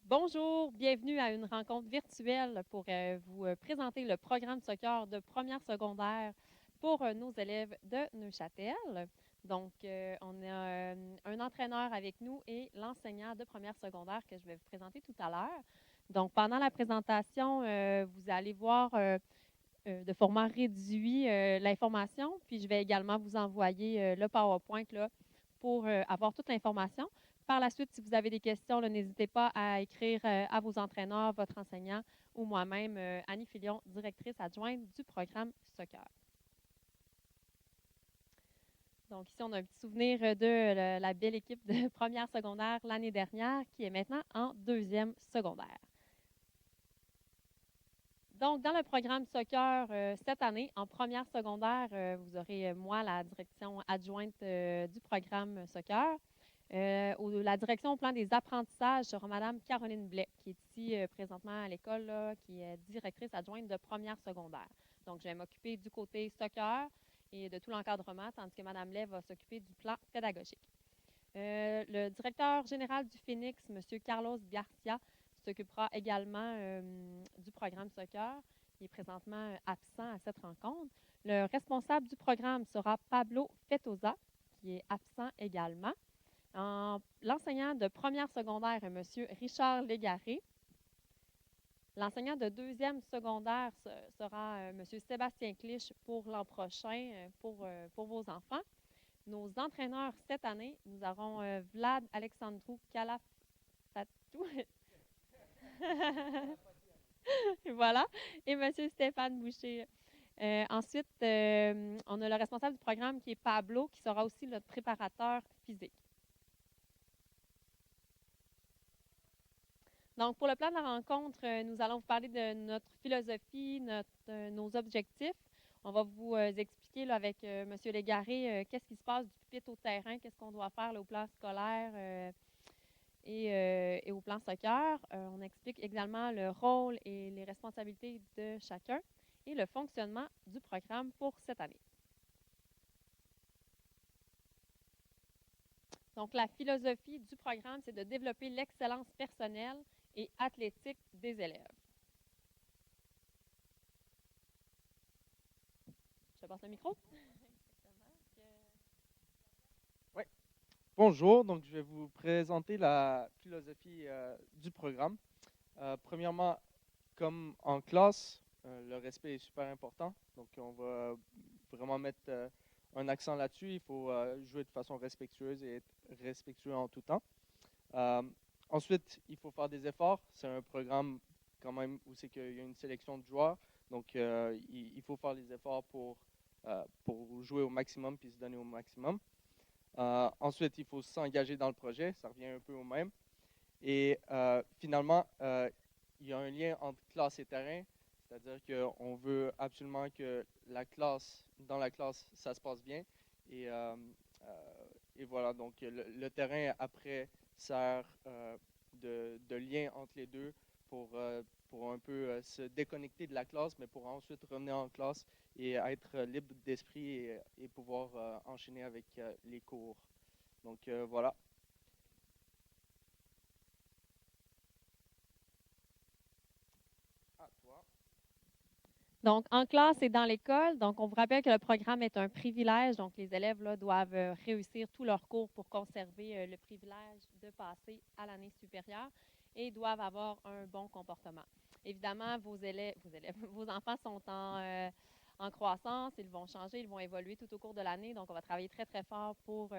Bonjour, bienvenue à une rencontre virtuelle pour vous présenter le programme soccer de première secondaire pour nos élèves de Neuchâtel. Donc, on a un entraîneur avec nous et l'enseignant de première secondaire que je vais vous présenter tout à l'heure. Donc, pendant la présentation, vous allez voir de format réduit l'information, puis je vais également vous envoyer le PowerPoint là, pour avoir toute l'information. Par la suite, si vous avez des questions, là, n'hésitez pas à écrire à vos entraîneurs, votre enseignant ou moi-même, Annie Filion, directrice adjointe du programme Soccer. Donc ici, on a un petit souvenir de la belle équipe de première secondaire l'année dernière qui est maintenant en deuxième secondaire. Donc, dans le programme soccer cette année, en première secondaire, vous aurez moi, la direction adjointe du programme soccer. La direction au plan des apprentissages sera Mme Caroline Blais, qui est ici présentement à l'école, là, qui est directrice adjointe de première secondaire. Donc, je vais m'occuper du côté soccer et de tout l'encadrement, tandis que Mme Blais va s'occuper du plan pédagogique. Le directeur général du Phoenix, M. Carlos Garcia, s'occupera également du programme soccer. Il est présentement absent à cette rencontre. Le responsable du programme sera Pablo Fetosa, qui est absent également. L'enseignant de première secondaire est M. Richard Légaré. L'enseignant de deuxième secondaire sera M. Sébastien Clich pour l'an prochain pour vos enfants. Nos entraîneurs cette année, nous aurons Vlad Alexandru Calafatou. Voilà. Et M. Stéphane Boucher. Ensuite, on a le responsable du programme qui est Pablo, qui sera aussi notre préparateur physique. Donc, pour le plan de la rencontre, nous allons vous parler de notre philosophie, nos objectifs. On va vous expliquer là, avec M. Légaré qu'est-ce qui se passe du pupitre au terrain, qu'est-ce qu'on doit faire là, au plan scolaire et au plan soccer. On explique également le rôle et les responsabilités de chacun et le fonctionnement du programme pour cette année. Donc, la philosophie du programme, c'est de développer l'excellence personnelle et athlétique des élèves. Je passe le micro. Oui. Bonjour, donc je vais vous présenter la philosophie du programme. Premièrement, comme en classe, le respect est super important. Donc on va vraiment mettre un accent là-dessus. Il faut jouer de façon respectueuse et être respectueux en tout temps. Euh, Ensuite, il faut faire des efforts. C'est un programme quand même où c'est qu'il y a une sélection de joueurs. Donc il faut faire les efforts pour jouer au maximum puis se donner au maximum. Ensuite, il faut s'engager dans le projet, ça revient un peu au même. Et finalement, il y a un lien entre classe et terrain, c'est-à-dire qu'on veut absolument que dans la classe, ça se passe bien. Et, euh, et voilà, donc le terrain, après, sert de lien entre les deux pour un peu se déconnecter de la classe, mais pour ensuite revenir en classe et être libre d'esprit et pouvoir enchaîner avec les cours. Donc voilà. À toi. Donc, en classe et dans l'école, donc on vous rappelle que le programme est un privilège. Donc, les élèves là, doivent réussir tous leurs cours pour conserver le privilège de passer à l'année supérieure et doivent avoir un bon comportement. Évidemment, vos enfants sont en croissance, ils vont changer, ils vont évoluer tout au cours de l'année. Donc, on va travailler très, très fort pour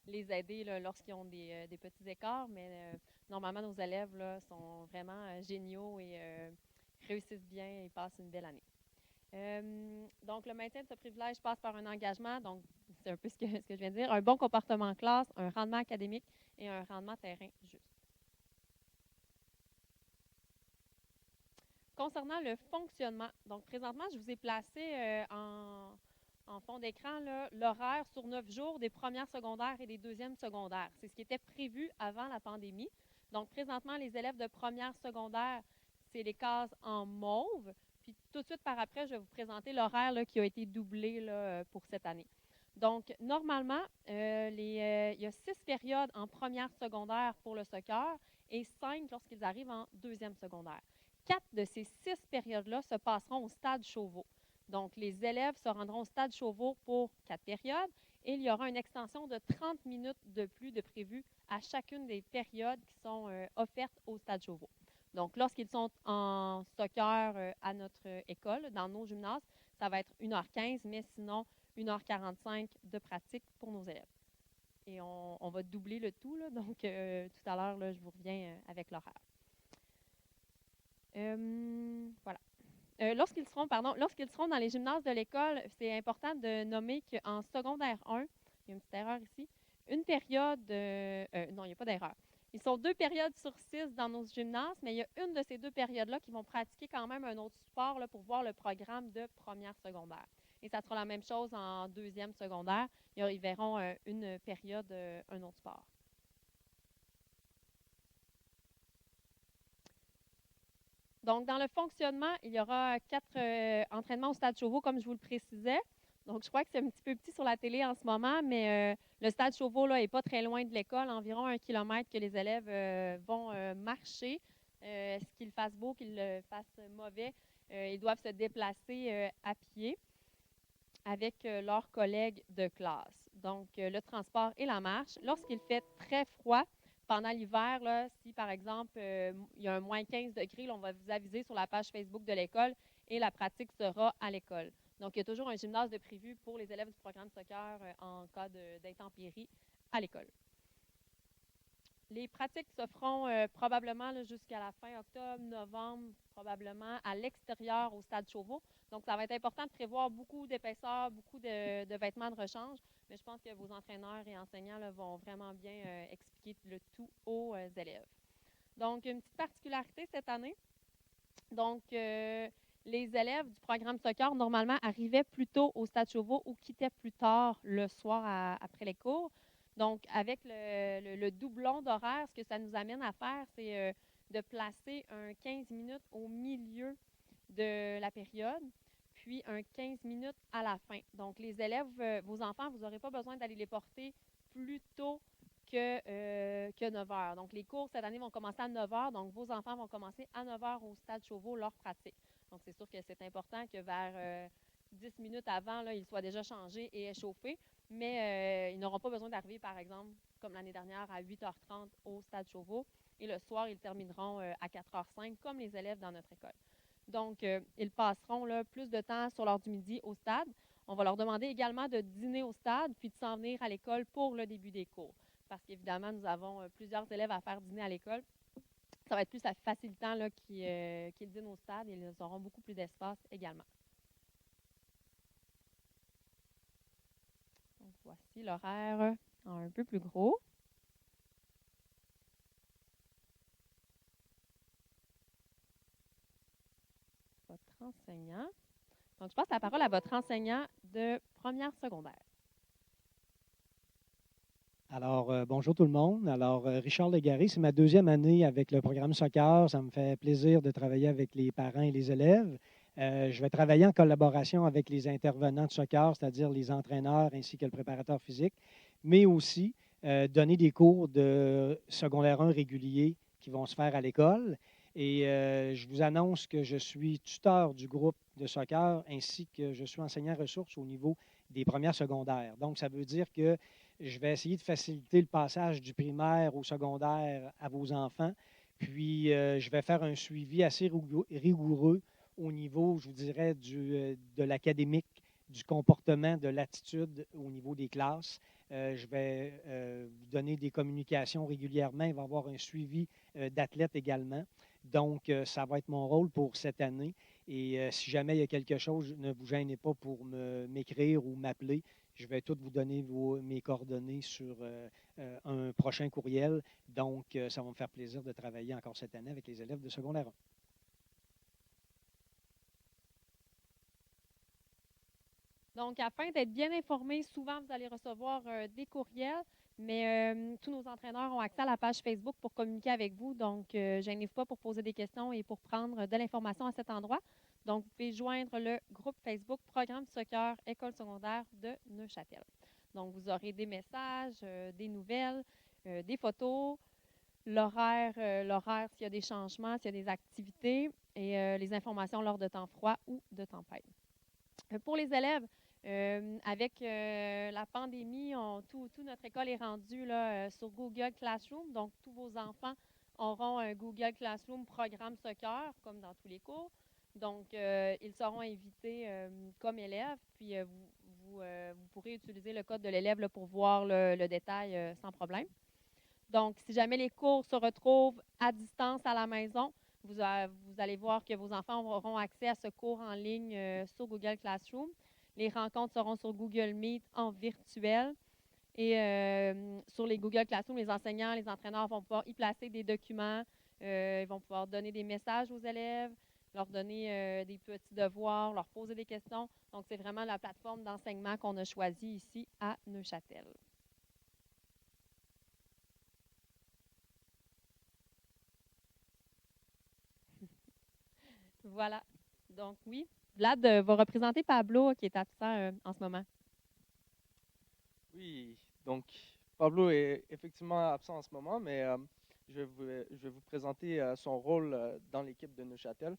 les aider là, lorsqu'ils ont des petits écarts. Mais normalement, nos élèves là, sont vraiment géniaux et réussissent bien et passent une belle année. Donc, le maintien de ce privilège passe par un engagement, donc c'est un peu ce que je viens de dire, un bon comportement en classe, un rendement académique et un rendement terrain juste. Concernant le fonctionnement, donc présentement, je vous ai placé en fond d'écran l'horaire sur 9 jours des premières secondaires et des deuxièmes secondaires. C'est ce qui était prévu avant la pandémie. Donc, présentement, les élèves de première secondaire, c'est les cases en mauve. Puis tout de suite par après, je vais vous présenter l'horaire qui a été doublé là, pour cette année. Donc, normalement, il y a 6 périodes en première secondaire pour le soccer et 5 lorsqu'ils arrivent en deuxième secondaire. 4 de ces 6 périodes-là se passeront au stade Chauveau. Donc, les élèves se rendront au stade Chauveau pour 4 périodes et il y aura une extension de 30 minutes de plus de prévu à chacune des périodes qui sont offertes au stade Chauveau. Donc, lorsqu'ils sont en soccer à notre école, dans nos gymnases, ça va être 1h15, mais sinon, 1h45 de pratique pour nos élèves. Et on va doubler le tout, là, donc tout à l'heure, là, je vous reviens avec l'horaire. Voilà. Lorsqu'ils seront dans les gymnases de l'école, c'est important de nommer qu'en secondaire 1, il y a une petite erreur ici, une période, non, il n'y a pas d'erreur. Ils sont 2 périodes sur 6 dans nos gymnases, mais il y a une de ces 2 périodes-là qui vont pratiquer quand même un autre sport là, pour voir le programme de première secondaire. Et ça sera la même chose en deuxième secondaire. Ils verront une période, un autre sport. Donc, dans le fonctionnement, il y aura 4 entraînements au Stade Chauveau, comme je vous le précisais. Donc, je crois que c'est un petit peu petit sur la télé en ce moment, mais le Stade Chauveau n'est pas très loin de l'école, environ 1 kilomètre que les élèves vont marcher. Ce qu'il fasse beau, qu'il le fasse mauvais, ils doivent se déplacer à pied avec leurs collègues de classe. Donc, le transport et la marche. Lorsqu'il fait très froid, pendant l'hiver, là, si par exemple il y a un moins 15 degrés, là, on va vous aviser sur la page Facebook de l'école et la pratique sera à l'école. Donc, il y a toujours un gymnase de prévu pour les élèves du programme de soccer en cas d'intempéries à l'école. Les pratiques se feront probablement jusqu'à la fin octobre, novembre, probablement à l'extérieur au Stade Chauveau. Donc, ça va être important de prévoir beaucoup d'épaisseur, beaucoup de vêtements de rechange, mais je pense que vos entraîneurs et enseignants là, vont vraiment bien expliquer le tout aux élèves. Donc, une petite particularité cette année. Donc, les élèves du programme soccer, normalement, arrivaient plus tôt au Stade Chauveau ou quittaient plus tard le soir après les cours. Donc, avec le doublon d'horaire, ce que ça nous amène à faire, c'est de placer un 15 minutes au milieu de la période, puis un 15 minutes à la fin. Donc, les élèves, vos enfants, vous n'aurez pas besoin d'aller les porter plus tôt que 9 heures. Donc, les cours cette année vont commencer à 9 heures. Donc, vos enfants vont commencer à 9 heures au Stade Chauveau leur pratique. Donc, c'est sûr que c'est important que vers 10 minutes avant, là, ils soient déjà changés et échauffés. Mais ils n'auront pas besoin d'arriver, par exemple, comme l'année dernière, à 8h30 au Stade Chauveau. Et le soir, ils termineront à 4h05, comme les élèves dans notre école. Donc, ils passeront là, plus de temps sur l'heure du midi au stade. On va leur demander également de dîner au stade, puis de s'en venir à l'école pour le début des cours. Parce qu'évidemment, nous avons plusieurs élèves à faire dîner à l'école. Ça va être plus facilitant qu'ils dînent au stade et ils auront beaucoup plus d'espace également. Donc, voici l'horaire en un peu plus gros. Votre enseignant. Donc, je passe la parole à votre enseignant de première secondaire. Alors, bonjour tout le monde. Alors, Richard Légaré, c'est ma deuxième année avec le programme soccer. Ça me fait plaisir de travailler avec les parents et les élèves. Je vais travailler en collaboration avec les intervenants de soccer, c'est-à-dire les entraîneurs ainsi que le préparateur physique, mais aussi donner des cours de secondaire 1 réguliers qui vont se faire à l'école. Et je vous annonce que je suis tuteur du groupe de soccer ainsi que je suis enseignant ressources au niveau des premières secondaires. Donc, ça veut dire que je vais essayer de faciliter le passage du primaire au secondaire à vos enfants. Puis, je vais faire un suivi assez rigoureux au niveau, je vous dirais, de l'académique, du comportement, de l'attitude au niveau des classes. Je vais vous donner des communications régulièrement. Il va y avoir un suivi d'athlètes également. Donc, ça va être mon rôle pour cette année. Et si jamais il y a quelque chose, ne vous gênez pas pour m'écrire ou m'appeler. Je vais toutes vous donner mes coordonnées sur un prochain courriel. Donc, ça va me faire plaisir de travailler encore cette année avec les élèves de secondaire 1. Donc, afin d'être bien informés, souvent, vous allez recevoir des courriels, mais tous nos entraîneurs ont accès à la page Facebook pour communiquer avec vous. Donc, gênez-vous pas pour poser des questions et pour prendre de l'information à cet endroit. Donc, vous pouvez joindre le groupe Facebook Programme Soccer École secondaire de Neuchâtel. Donc, vous aurez des messages, des nouvelles, des photos, l'horaire s'il y a des changements, s'il y a des activités et les informations lors de temps froid ou de tempête. Pour les élèves, avec la pandémie, tout notre école est rendue là, sur Google Classroom. Donc, tous vos enfants auront un Google Classroom programme soccer, comme dans tous les cours. Donc, ils seront invités comme élèves, puis vous pourrez utiliser le code de l'élève là, pour voir le détail sans problème. Donc, si jamais les cours se retrouvent à distance à la maison, vous allez voir que vos enfants auront accès à ce cours en ligne sur Google Classroom. Les rencontres seront sur Google Meet en virtuel. Et sur les Google Classroom, les enseignants, les entraîneurs vont pouvoir y placer des documents. Ils vont pouvoir donner des messages aux élèves, leur donner des petits devoirs, leur poser des questions. Donc, c'est vraiment la plateforme d'enseignement qu'on a choisie ici à Neuchâtel. Voilà. Donc, oui. Vlad va représenter Pablo qui est absent en ce moment. Oui, donc Pablo est effectivement absent en ce moment, mais je vais vous présenter son rôle dans l'équipe de Neuchâtel.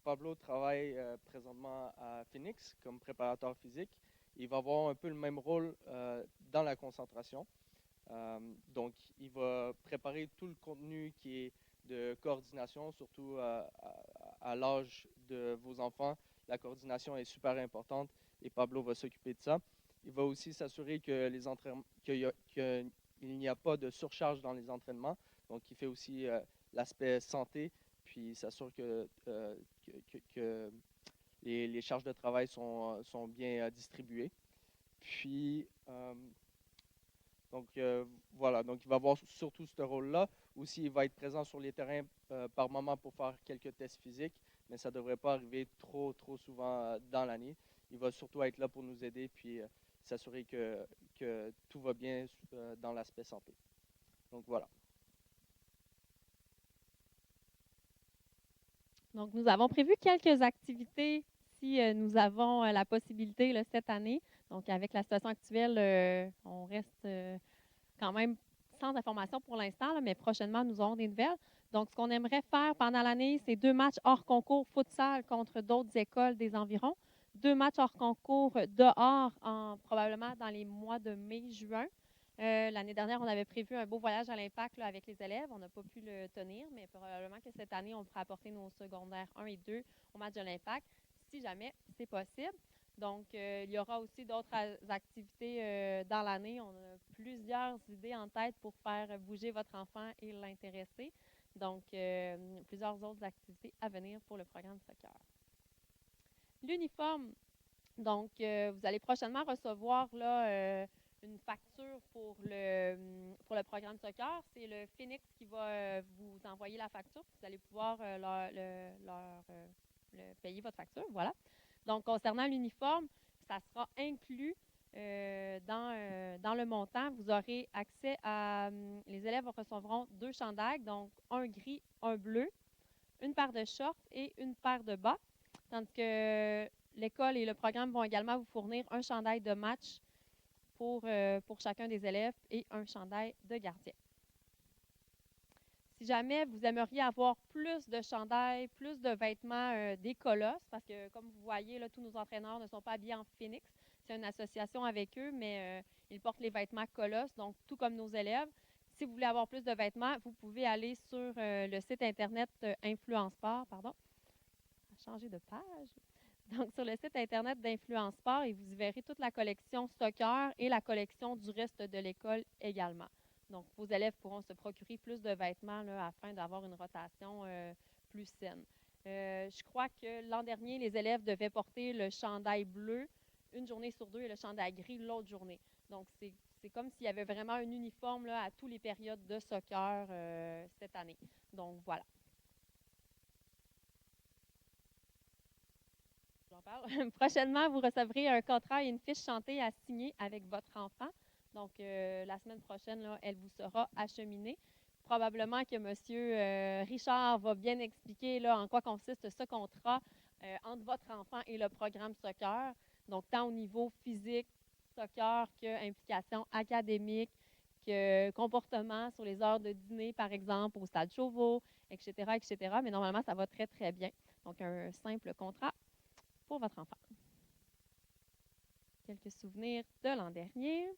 Pablo travaille présentement à Phoenix comme préparateur physique. Il va avoir un peu le même rôle dans la concentration. Donc, il va préparer tout le contenu qui est de coordination, surtout à l'âge de vos enfants. La coordination est super importante et Pablo va s'occuper de ça. Il va aussi s'assurer que qu'il n'y a pas de surcharge dans les entraînements. Donc, il fait aussi l'aspect santé, puis il s'assure que les charges de travail sont bien distribuées. Puis, donc, voilà, donc il va avoir surtout ce rôle-là. Aussi, il va être présent sur les terrains par moment pour faire quelques tests physiques, mais ça ne devrait pas arriver trop souvent dans l'année. Il va surtout être là pour nous aider puis s'assurer que tout va bien dans l'aspect santé. Donc, voilà. Donc, nous avons prévu quelques activités si nous avons la possibilité là, cette année. Donc, avec la situation actuelle, on reste quand même sans information pour l'instant, là, mais prochainement, nous aurons des nouvelles. Donc, ce qu'on aimerait faire pendant l'année, c'est 2 matchs hors concours futsal contre d'autres écoles des environs, 2 matchs hors concours dehors, probablement dans les mois de mai, juin. L'année dernière, on avait prévu un beau voyage à l'Impact là, avec les élèves. On n'a pas pu le tenir, mais probablement que cette année, on pourra apporter nos secondaires 1 et 2 au match de l'Impact, si jamais c'est possible. Donc, il y aura aussi d'autres activités dans l'année. On a plusieurs idées en tête pour faire bouger votre enfant et l'intéresser. Donc, plusieurs autres activités à venir pour le programme soccer. L'uniforme. Donc, vous allez prochainement recevoir là, une facture pour le programme soccer. C'est le Phoenix qui va vous envoyer la facture. Vous allez pouvoir payer votre facture. Voilà. Donc, concernant l'uniforme, ça sera inclus dans le montant. Vous aurez accès à... les élèves recevront 2 chandails, donc un gris, un bleu, une paire de shorts et une paire de bas. Tandis que l'école et le programme vont également vous fournir un chandail de match pour chacun des élèves et un chandail de gardien. Si jamais vous aimeriez avoir plus de chandails, plus de vêtements des Colosses, parce que comme vous voyez, là, tous nos entraîneurs ne sont pas habillés en Phoenix. C'est une association avec eux, mais ils portent les vêtements Colosses, donc tout comme nos élèves. Si vous voulez avoir plus de vêtements, vous pouvez aller sur le site Internet Influensport, changer de page. Donc, sur le site Internet d'Influensport, et vous y verrez toute la collection soccer et la collection du reste de l'école également. Donc, vos élèves pourront se procurer plus de vêtements là, afin d'avoir une rotation plus saine. Je crois que l'an dernier, les élèves devaient porter le chandail bleu une journée sur 2 et le chandail gris l'autre journée. Donc, c'est comme s'il y avait vraiment un uniforme là, à toutes les périodes de soccer cette année. Donc, voilà. Prochainement, vous recevrez un contrat et une fiche chantée à signer avec votre enfant. Donc, la semaine prochaine, là, elle vous sera acheminée. Probablement que M. Richard va bien expliquer là, en quoi consiste ce contrat entre votre enfant et le programme soccer. Donc, tant au niveau physique soccer qu'implication académique, que comportement sur les heures de dîner, par exemple, au Stade Chauveau, etc., etc. Mais normalement, ça va très, très bien. Donc, un simple contrat pour votre enfant. Quelques souvenirs de l'an dernier.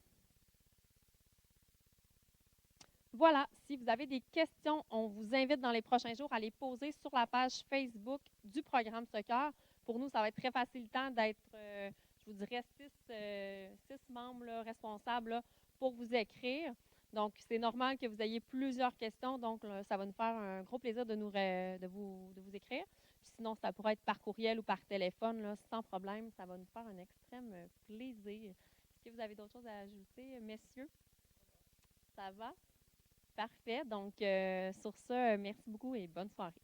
Voilà, si vous avez des questions, on vous invite dans les prochains jours à les poser sur la page Facebook du programme soccer. Pour nous, ça va être très facilitant d'être, je vous dirais, six membres là, responsables là, pour vous écrire. Donc, c'est normal que vous ayez plusieurs questions. Donc, là, ça va nous faire un gros plaisir de vous écrire. Puis sinon, ça pourrait être par courriel ou par téléphone, là, sans problème. Ça va nous faire un extrême plaisir. Est-ce que vous avez d'autres choses à ajouter, messieurs? Ça va? Parfait. Donc, sur ce, merci beaucoup et bonne soirée.